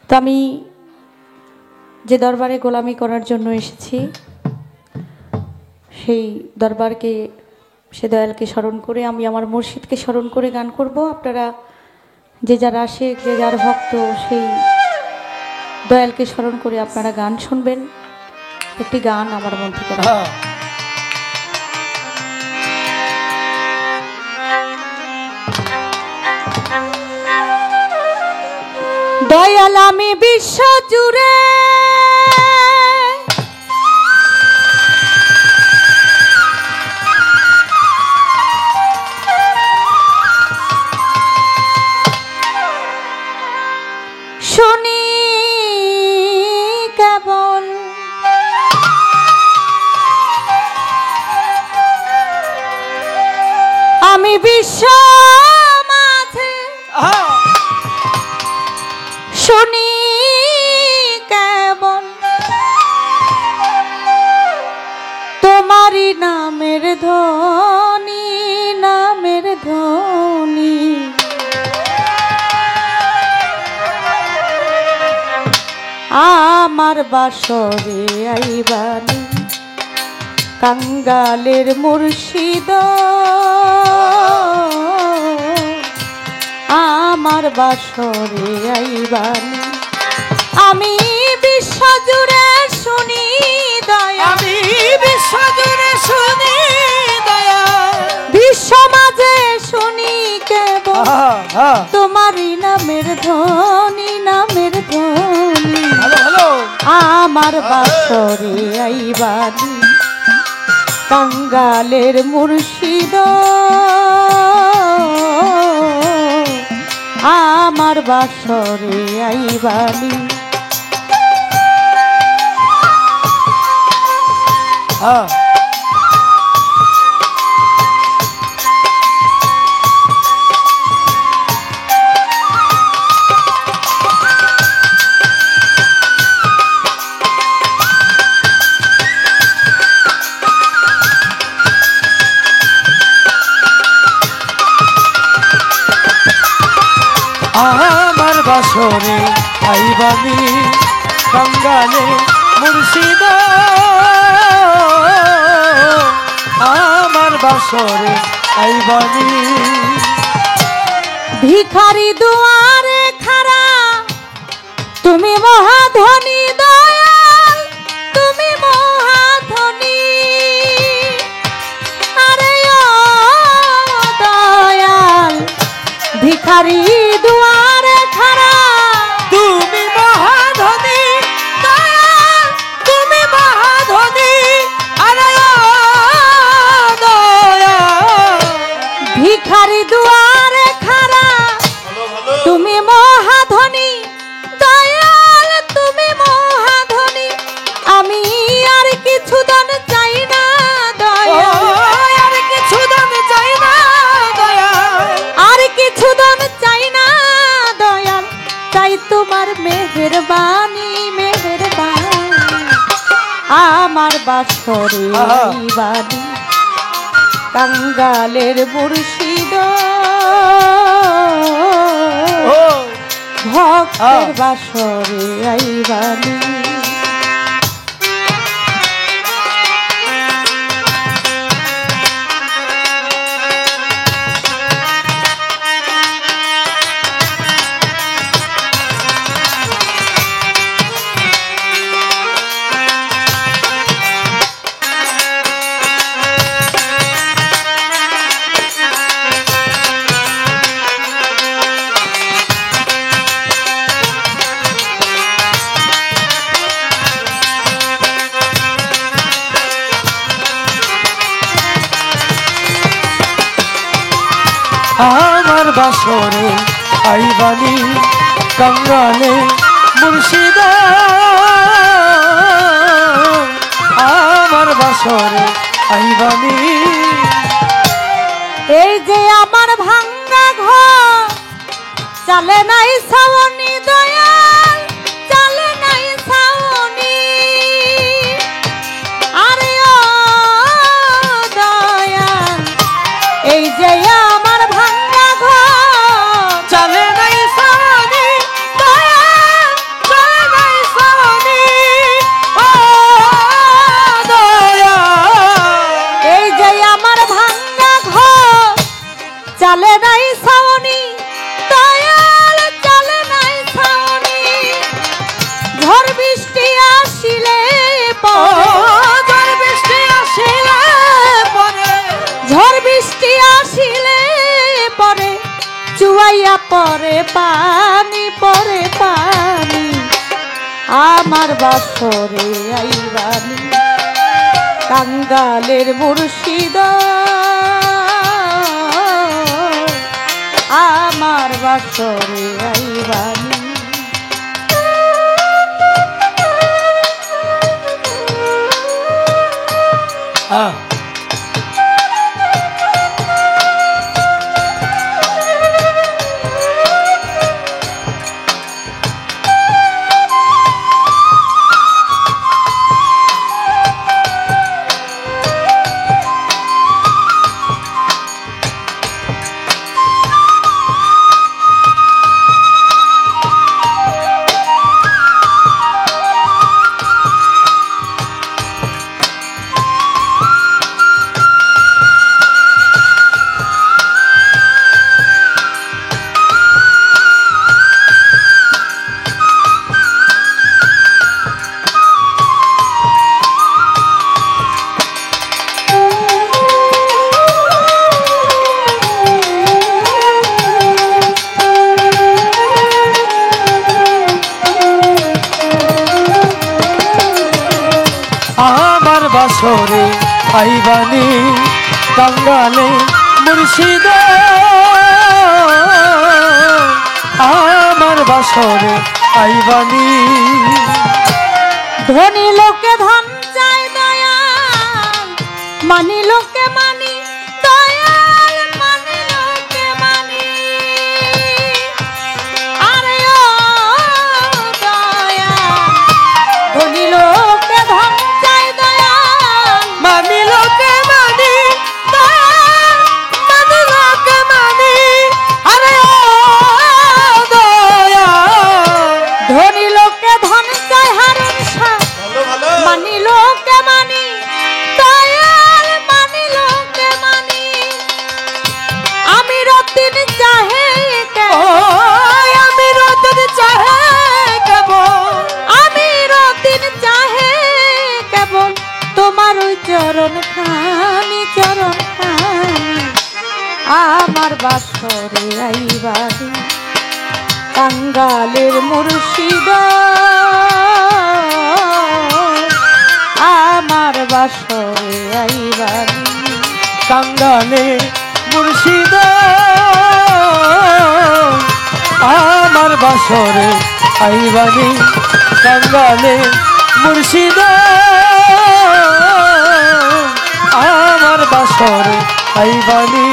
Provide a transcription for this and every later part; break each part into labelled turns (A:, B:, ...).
A: তো আমি যে দরবারে গোলামি করার জন্য এসেছি সেই দরবারকে সে দয়ালকে স্মরণ করে আমি আমার মুর্শিদকে স্মরণ করে গান করব। আপনারা যে যার আশিক যে যার ভক্ত সেই দয়ালকে স্মরণ করে আপনারা গান শুনবেন। একটি গান আমার মন থেকে দয়াল আমি বিশ্ব জুড়ে শুনি কেবল আমি বিশ্ব মাঝে শুনি কেবল তোমারই নামের ধ্বনি, নামের ধ্বনি। আমার বাসরে আইবানি কাঙ্গালের মুর্শিদ, আমার বাসরে আইবানি আমি বিশ্ব জুড়ে শুনি দয়া,
B: আমি বিশ্ব জুড়ে শুনি দয়া,
A: বিশ্ব মাঝে শুনি কেবল তোমারই নামের ধ্বনি, নামের ধ্বনি। আমার বাসরে আইবানি কাঙ্গালের মুর্শিদ, আমার বাসরে আইবানি
B: আমার বাসরে আইবানি কাঙ্গালে মুর্শিদ, আমার বাসরে আইবানি
A: ভিখারি দুয়ারে খাড়া তুমি মহাধনী দয়াল, তুমি মহাধনী। আরে ও দয়াল ভিখারি দুয়ারে খাড়া
B: তুমি মহাধনী দয়াল, তুমি মহাধনী। আরে ও দয়াল
A: ভিখারি দুয়ারে খাড়া তুমি মহাধনী দয়াল, তুমি মহাধনী। আমি আর কিছু দান চাই না দয়াল,
B: আর কিছু দাম চাই না দয়াল,
A: আর কিছু দান চাই না দয়াল, চাই তোমার মেহেরবানি, মেহেরবানি। আমার বাসরে আইবানি কাঙ্গালের মুর্শিদ, ভক্তের বাসরে আইবানি
B: আমার বাসরে আইবানি কাঙ্গালে মুর্শিদ, আমার বাসরে আইবানি।
A: এই যে আমার ভাঙ্গা ঘর চলে নাই ছাউনি দয়াল, চলে নাই ছাউনি। আরে ও দয়াল এই যে আমার ভাঙ্গা ঘর
B: চলে নাই সামনে
A: হইয়া পরে পানি আমার বাসরে আইবানি কাঙ্গালের মুর্শিদ আমার বাসরে আইবানি
B: আমার বাসরে আইবানি কাঙ্গালে মুর্শিদ আমার বাসরে আইবানি
A: ধনী লোকে ধন চাই দয়াল মানি লোকে মানি দয়াল মানি লোকে মানি আরে ও দয়াল ধনী লোকে ধন চাই দয়াল
B: মানি লোকে মানি দয়াল মানি লোকে মানি আরে ও দয়াল
A: ধনী লোকে ধন চাই হারুন শাহ মানি লোকে মানি দয়াল মানি লোকে মানি আমি রতিন চাহে
B: আমি রতন চাহে কেবল
A: আমি রতিন চাহে কেবল তোমার ওই চরণ খানি আমার বাসরে আইবানি কাঙ্গালের মুর্শিদ আমার বাসরে আইবানি
B: কাঙ্গালে মুর্শিদ আমার বাসরে আইবানি কাঙ্গালে মুর্শিদ আমার বাসরে আইবানি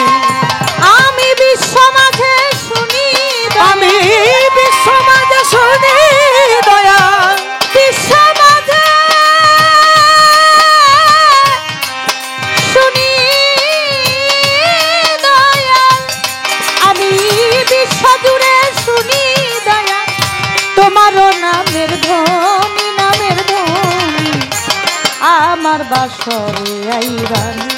A: আমি বিশ্ব মাঝে শুনি
B: আমি বিশ্ব মাঝে শুনি দয়াল
A: বিশ্ব মাঝে শুনি দয়াল আমি বিশ্ব জুড়ে শুনি দয়াল তোমার নামের ধ্বনি আমার বাসরে আইবানি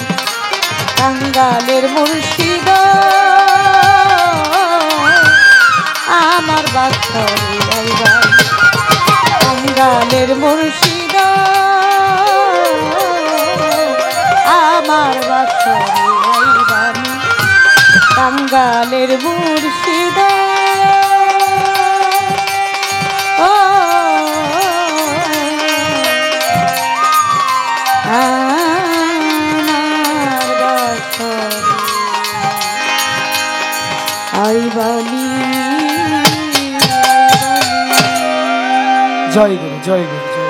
A: কাঙ্গালের মুর্শিদ আমার বাসরে আইবানি কাঙ্গালের মুর্শিদ আমার বাসরে আইবানি কাঙ্গালের মুর্শিদ ও আমার বাসরে আইবানি
B: জয় গুরু জয় গুরু জয়